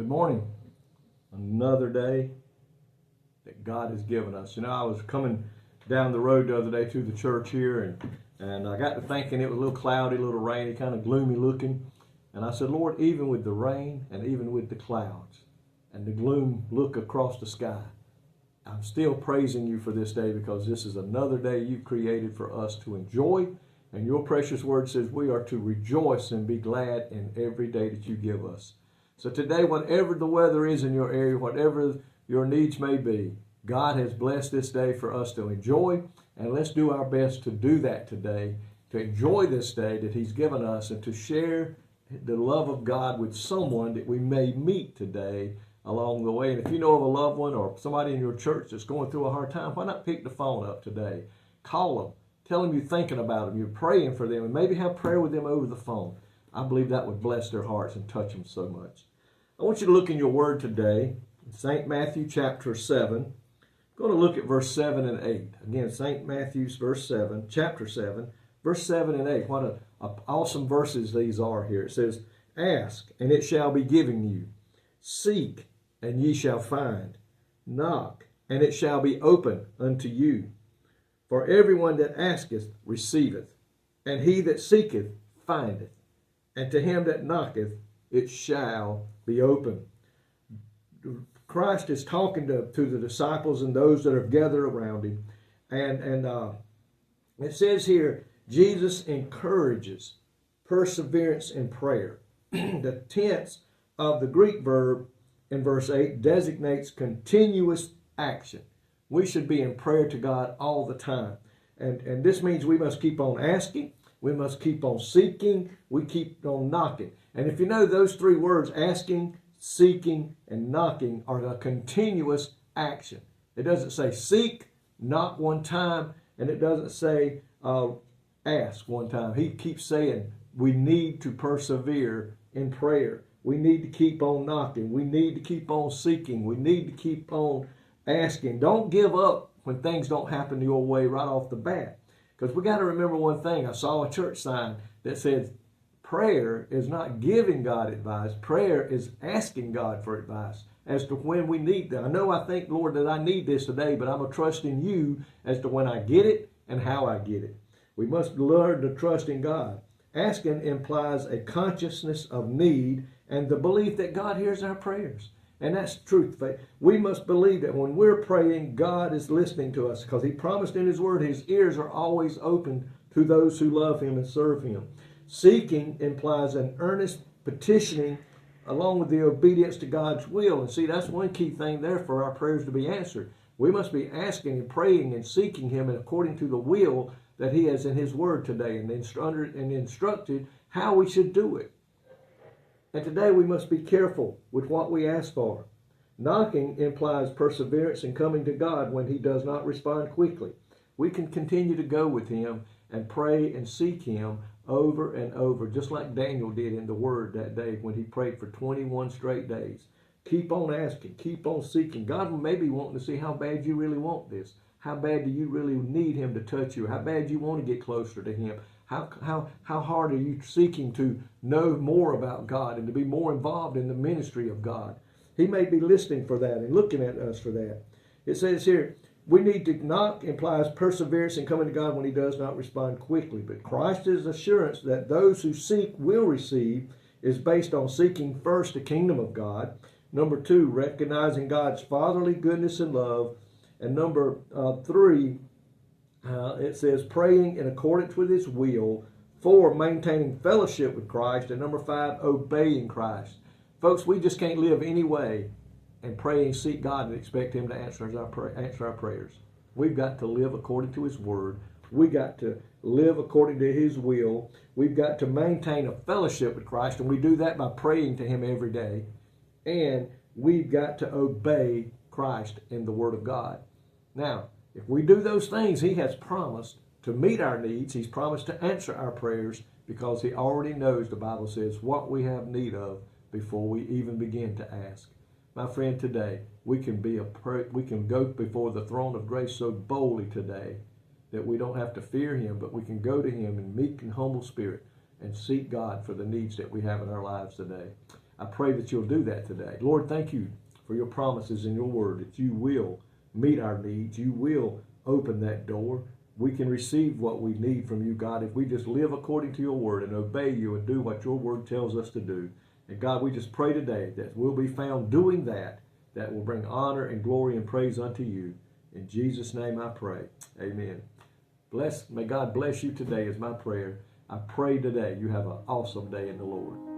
morning. Another day that God has given us. You know, I was coming down the road the other day to the church here, and I got to thinking it was a little cloudy, a little rainy, kind of gloomy looking. And I said, Lord, even with the rain and even with the clouds and the gloom look across the sky, I'm still praising you for this day, because this is another day you've created for us to enjoy. And your precious word says we are to rejoice and be glad in every day that you give us. So today, whatever the weather is in your area, whatever your needs may be, God has blessed this day for us to enjoy. And let's do our best to do that today, to enjoy this day that he's given us, and to share the love of God with someone that we may meet today along the way. And if you know of a loved one or somebody in your church that's going through a hard time, why not pick the phone up today? Call them. Tell them you're thinking about them, you're praying for them, and maybe have prayer with them over the phone. I believe that would bless their hearts and touch them so much. I want you to look in your word today, St. Matthew chapter 7. I'm going to look at verse 7 and 8. Again, St. Matthew's chapter 7, verse 7 and 8. What awesome verses these are here. It says, "Ask, and it shall be given you. Seek, and ye shall find. Knock, and it shall be opened unto you. For everyone that asketh receiveth, and he that seeketh findeth, and to him that knocketh it shall be opened." Christ is talking to the disciples and those that are gathered around him. And it says here, Jesus encourages perseverance in prayer. The tense of the Greek verb in verse 8 designates continuous action. We should be in prayer to God all the time. And this means we must keep on asking, we must keep on seeking, we keep on knocking. And if you know those three words, asking, seeking, and knocking, are a continuous action. It doesn't say seek, knock one time, and it doesn't say ask one time. He keeps saying we need to persevere in prayer. We need to keep on knocking. We need to keep on seeking. We need to keep on asking. Don't give up when things don't happen your way right off the bat. Because we got to remember one thing. I saw a church sign that said prayer is not giving God advice. Prayer is asking God for advice as to when we need that. I think, Lord, that I need this today, but I'm going to trust in you as to when I get it and how I get it. We must learn to trust in God. Asking implies a consciousness of need and the belief that God hears our prayers. And that's truth. We must believe that when we're praying, God is listening to us, because he promised in his word his ears are always open to those who love him and serve him. Seeking implies an earnest petitioning along with the obedience to God's will. And see, that's one key thing there for our prayers to be answered. We must be asking and praying and seeking him according to the will that he has in his word today, and instructed how we should do it. And today we must be careful with what we ask for. Knocking implies perseverance in coming to God when he does not respond quickly. We can continue to go with him and pray and seek him over and over, just like Daniel did in the word that day when he prayed for 21 straight days. Keep on asking, keep on seeking. God may be wanting to see how bad you really want this. How bad do you really need him to touch you? How bad do you want to get closer to him? How hard are you seeking to know more about God and to be more involved in the ministry of God? He may be listening for that and looking at us for that. It says here, we need to knock implies perseverance in coming to God when he does not respond quickly. But Christ's assurance that those who seek will receive is based on seeking first the kingdom of God. Number 2, recognizing God's fatherly goodness and love. And number 3, it says praying in accordance with his will. 4, maintaining fellowship with Christ. And number 5, obeying Christ. Folks, we just can't live any way and pray and seek God and expect him to answer our prayers. We've got to live according to his word. We've got to live according to his will. We've got to maintain a fellowship with Christ, and we do that by praying to him every day. And we've got to obey Christ in the word of God. Now, if we do those things, he has promised to meet our needs. He's promised to answer our prayers, because he already knows, the Bible says, what we have need of before we even begin to ask. My friend, today we can go before the throne of grace so boldly today that we don't have to fear him, but we can go to him in meek and humble spirit and seek God for the needs that we have in our lives today. I pray that you'll do that today. Lord, thank you for your promises in your word that you will meet our needs. You will open that door. We can receive what we need from you, God, if we just live according to your word and obey you and do what your word tells us to do. And God, we just pray today that we'll be found doing that will bring honor and glory and praise unto you. In Jesus' name I pray. Amen. May God bless you today is my prayer. I pray today you have an awesome day in the Lord.